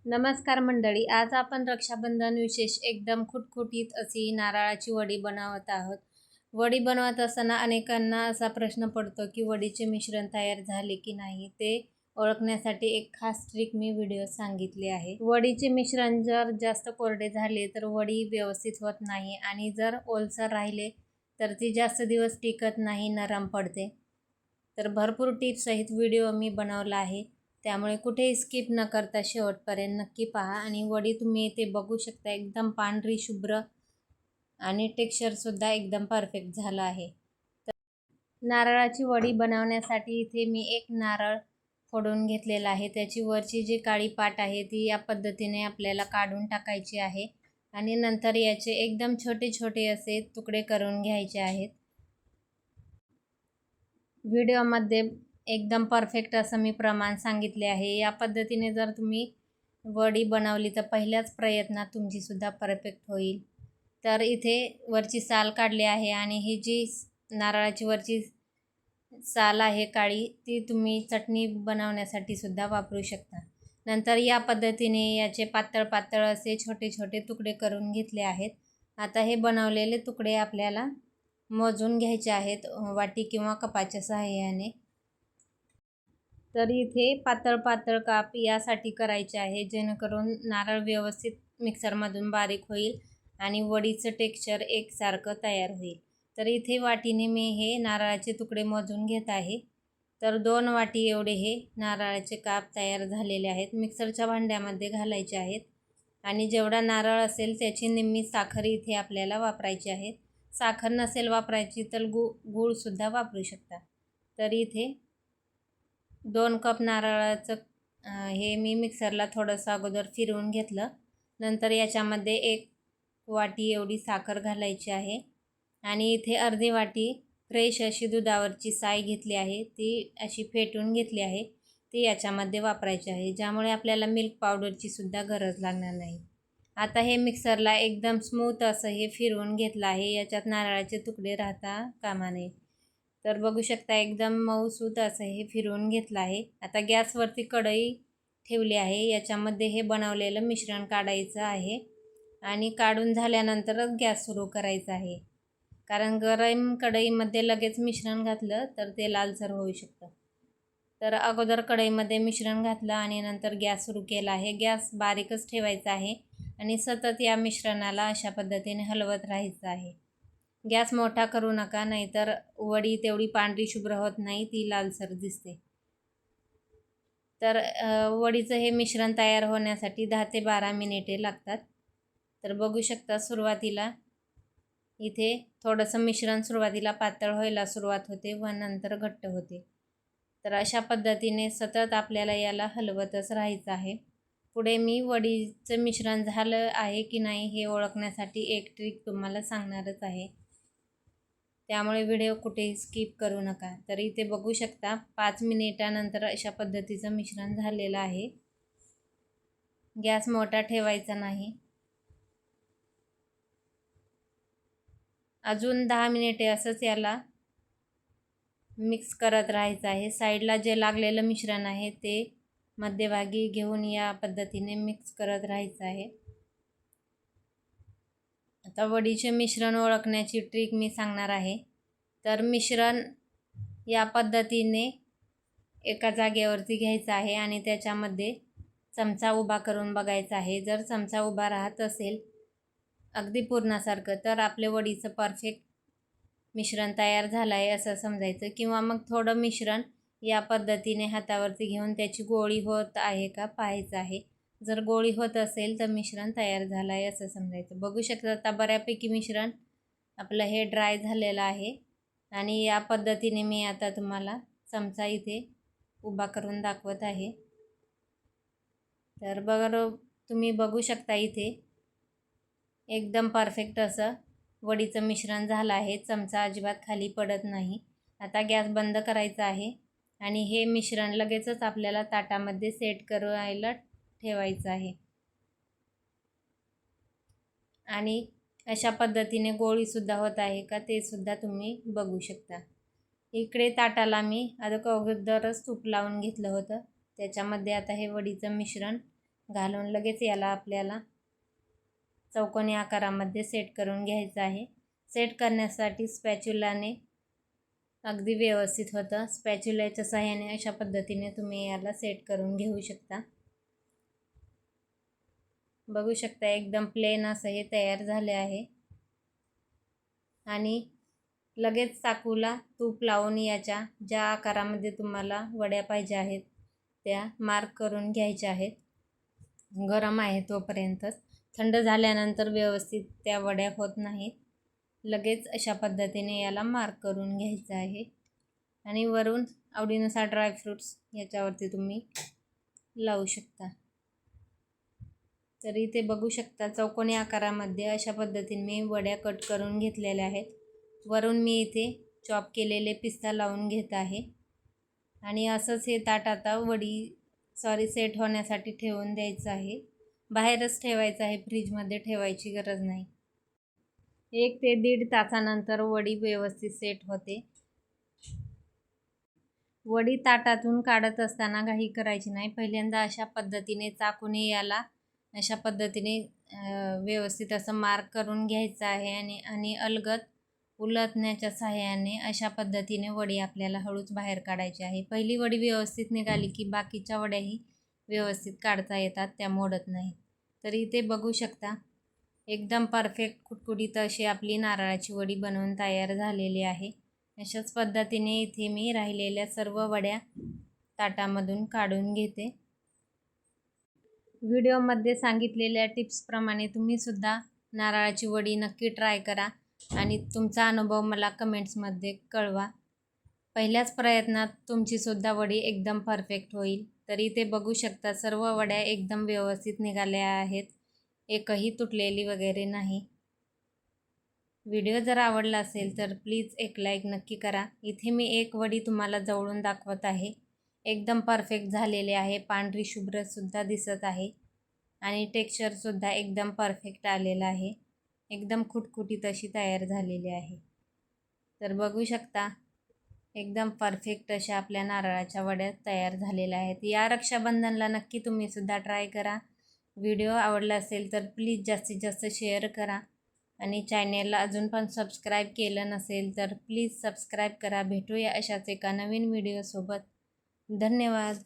नमस्कार मंडळी, आज आपण रक्षाबंधन विशेष एकदम खुटखुटीत अशी नारळाची वडी बनवत आहोत. वडी बनवत असताना अनेकांना असा प्रश्न पडतो की वडीचे मिश्रण तयार झाले की नाही, ते ओळखण्यासाठी एक खास ट्रिक मी व्हिडिओ सांगितली आहे. वडीचे मिश्रण जर जास्त कोरडे झाले तर वडी व्यवस्थित होत नाही आणि जर ओलसर राहिले तर ती जास्त दिवस टिकत नाही, नरम पडते. तर भरपूर टिप्स सहित व्हिडिओ मी बनवला आहे, त्यामुळे कुठेही स्किप न करता शेवटपर्यंत नक्की पहा. आणि वडी तुम्ही इथे बघू शकता, एकदम पांढरी शुभ्र आणि टेक्स्चरसुद्धा एकदम परफेक्ट झालं आहे. तर नारळाची वडी बनवण्यासाठी इथे मी एक नारळ फोडून घेतलेला आहे. त्याची वरची जी काळी पाट आहे ती या पद्धतीने आपल्याला काढून टाकायची आहे आणि नंतर याचे एकदम छोटे छोटे असे तुकडे करून घ्यायचे आहेत. व्हिडिओमध्ये एकदम परफेक्ट असं मी प्रमाण सांगितले आहे. या पद्धतीने जर तुम्ही वडी बनवली तर पहिल्याच प्रयत्नात तुमचीसुद्धा परफेक्ट होईल. तर इथे वरची साल काढली आहे आणि ही जी नारळाची वरची साल आहे काळी, ती तुम्ही चटणी बनवण्यासाठी सुद्धा वापरू शकता. नंतर या पद्धतीने याचे पातळ पातळ असे छोटे छोटे तुकडे करून घेतले आहेत. आता हे बनवलेले तुकडे आपल्याला मोजून घ्यायचे आहेत वाटी किंवा कपाच्या सहाय्याने. तर इथे पातळ पातळ काप यासाठी करायचे आहे जेणेकरून नारळ व्यवस्थित मिक्सरमधून बारीक होईल आणि वडीचं टेक्स्चर एकसारखं तयार होईल. तर इथे वाटीने मी हे नारळाचे तुकडे मोजून घेत आहे. तर 2 वाटी एवढे हे नारळाचे काप तयार झालेले आहेत. मिक्सरच्या भांड्यामध्ये घालायचे आहेत आणि जेवढा नारळ असेल त्याची निम्मी साखर इथे आपल्याला वापरायची आहे. साखर नसेल वापरायची तर गूळसुद्धा वापरू शकता. तर इथे 2 कप नारळाचं हे मी मिक्सरला थोडंसं अगोदर फिरवून घेतलं. नंतर याच्यामध्ये 1 वाटी एवढी साखर घालायची आहे आणि इथे अर्धी वाटी फ्रेश अशी दुधावरची साय घेतली आहे, ती अशी फेटून घेतली आहे, ती याच्यामध्ये वापरायची आहे, ज्यामुळे आपल्याला मिल्क पावडरची सुद्धा गरज लागणार नाही. आता हे मिक्सरला एकदम स्मूथ असं हे फिरवून घेतलं आहे. याच्यात नारळाचे तुकडे राहता कामा नये. तर बघू शकता एकदम मऊसूत असं हे फिरवून घेतलं आहे. आता गॅसवरती कढई ठेवली आहे. याच्यामध्ये हे बनवलेलं मिश्रण काढायचं आहे आणि काढून झाल्यानंतरच गॅस सुरू करायचा आहे, कारण गरम कढईमध्ये लगेच मिश्रण घातलं तर ते लालसर होऊ शकतं. तर अगोदर कढईमध्ये मिश्रण घातलं आणि नंतर गॅस सुरू केला आहे. गॅस बारीकच ठेवायचा आहे आणि सतत या मिश्रणाला अशा पद्धतीने हलवत राहायचं आहे. गॅस मोठा करू नका, नाहीतर वडी तेवढी पांढरी शुभ्र होत नाही, ती लालसर दिसते. तर वडीचं हे मिश्रण तयार होण्यासाठी 10 ते 12 मिनिटे लागतात. तर बघू शकता सुरुवातीला इथे थोडंसं मिश्रण सुरुवातीला पातळ व्हायला सुरुवात होते व नंतर घट्ट होते. तर अशा पद्धतीने सतत आपल्याला याला हलवतच राहायचं आहे. पुढे मी वडीचं मिश्रण झालं आहे की नाही हे ओळखण्यासाठी एक ट्रिक तुम्हाला सांगणारच आहे, त्यामुळे व्हिडिओ कुठेही स्किप करू नका. तर इथे बघू शकता 5 मिनिटानंतर अशा पद्धतीचं मिश्रण झालेलं आहे. गॅस मोठा ठेवायचा नाही. अजून 10 मिनिटे असंच याला मिक्स करत राहायचं आहे. साईडला जे लागलेलं मिश्रण आहे ते मध्यभागी घेऊन या पद्धतीने मिक्स करत राहायचं आहे. आता वडीचे मिश्रण ओळखण्याची ट्रिक मी सांगणार आहे. तर मिश्रण या पद्धतीने एका जागेवरती घ्यायचं आहे आणि त्याच्यामध्ये चमचा उभा करून बघायचा आहे. जर चमचा उभा राहत असेल अगदी पूर्णासारखं तर आपले वडीचं परफेक्ट मिश्रण तयार झालं आहे असं समजायचं, किंवा मग थोडं मिश्रण या पद्धतीने हातावरती घेऊन त्याची गोळी होत आहे का पाहायचं आहे. जर गोळी होत असेल तर मिश्रण तयार झालं आहे असं समजायचं. बघू शकता आता बऱ्यापैकी मिश्रण आपलं हे ड्राय झालेलं आहे आणि या पद्धतीने मी आता तुम्हाला चमचा इथे उभा करून दाखवत आहे. तर तुम्ही बघू शकता इथे एकदम परफेक्ट असं वडीचं मिश्रण झालं आहे. चमचा अजिबात खाली पडत नाही. आता गॅस बंद करायचा आहे आणि हे मिश्रण लगेचच आपल्याला ताटामध्ये सेट करायला ठेवायचं आहे. आणि अशा पद्धतीने गोळीसुद्धा होत आहे का ते सुद्धा तुम्ही बघू शकता. इकडे ताटाला मी अगोदरच तूप लावून घेतलं होतं. त्याच्यामध्ये आता हे वडीचं मिश्रण घालून लगेच याला आपल्याला चौकोनी आकारामध्ये सेट करून घ्यायचं आहे. सेट करण्यासाठी स्पॅच्युलाने अगदी व्यवस्थित होतं. स्पॅच्युलाच्या सहाय्याने अशा पद्धतीने तुम्ही याला सेट करून घेऊ शकता. बघू शकता एकदम प्लेन असं हे तयार झाले आहे. आणि लगेच चाकूला तूप लावून याच्या ज्या आकारामध्ये तुम्हाला वड्या पाहिजे आहेत त्या मार्क करून घ्यायच्या आहेत. गरम आहे तोपर्यंतच. थंड झाल्यानंतर व्यवस्थित त्या वड्या होत नाहीत. लगेच अशा पद्धतीने याला मार्क करून घ्यायचं आहे. आणि वरून आवडीनुसार ड्रायफ्रूट्स याच्यावरती तुम्ही लावू शकता. तर इथे बघू शकता चौकोनी आकारामध्ये अशा पद्धतीने मी वड्या कट करून घेतलेल्या आहेत. वरून मी इथे चॉप केलेले पिस्ता लावून घेत आहे. आणि असंच हे ताट आता सेट होण्यासाठी ठेवून द्यायचं आहे. बाहेरच ठेवायचं आहे, फ्रीजमध्ये ठेवायची गरज नाही. 1 ते 1.5 तासानंतर वडी व्यवस्थित सेट होते. वडी ताटातून काढत असताना घाई करायची नाही. पहिल्यांदा अशा पद्धतीने चाकूने याला अशा पद्धतीने व्यवस्थित असं मार्क करून घ्यायचं आहे. आणि अलगद उलटण्याच्या सहाय्याने अशा पद्धतीने वडी आपल्याला हळूच बाहेर काढायची आहे. पहिली वडी व्यवस्थित निघाली की बाकीच्या वड्याही व्यवस्थित काढता येतात, त्या मोडत नाहीत. तर इथे बघू शकता एकदम परफेक्ट कुटकुटीत अशी आपली नारळाची वडी बनवून तयार झालेली आहे. अशाच पद्धतीने इथे मी राहिलेल्या सर्व वड्या ताटामधून काढून घेते. व्हिडिओमध्ये सांगितलेल्या टिप्सप्रमाणे तुम्हीसुद्धा नारळाची वडी नक्की ट्राय करा आणि तुमचा अनुभव मला कमेंट्समध्ये कळवा. पहिल्याच प्रयत्नात तुमचीसुद्धा वडी एकदम परफेक्ट होईल. तर इथे बघू शकता सर्व वड्या एकदम व्यवस्थित निघाल्या आहेत, एकही तुटलेली वगैरे नाही. व्हिडिओ जर आवडला असेल तर प्लीज एक लाईक नक्की करा. इथे मी एक वडी तुम्हाला जवळून दाखवत आहे. एकदम परफेक्ट झालेले आहे. पांढरी शुभ्रसुद्धा दिसत आहे आणि टेक्स्चरसुद्धा एकदम परफेक्ट आलेलं आहे. एकदम खुटखुटीत अशी तयार झालेली आहे. तर बघू शकता एकदम परफेक्ट अशा आपल्या नारळाच्या वड्या तयार झालेल्या आहेत. या रक्षाबंधनला नक्की तुम्हीसुद्धा ट्राय करा. व्हिडिओ आवडला असेल तर प्लीज जास्तीत जास्त शेअर करा आणि चॅनेलला अजून पण सबस्क्राईब केलं नसेल तर प्लीज सबस्क्राईब करा. भेटूया अशाच एका नवीन व्हिडिओसोबत. धन्यवाद.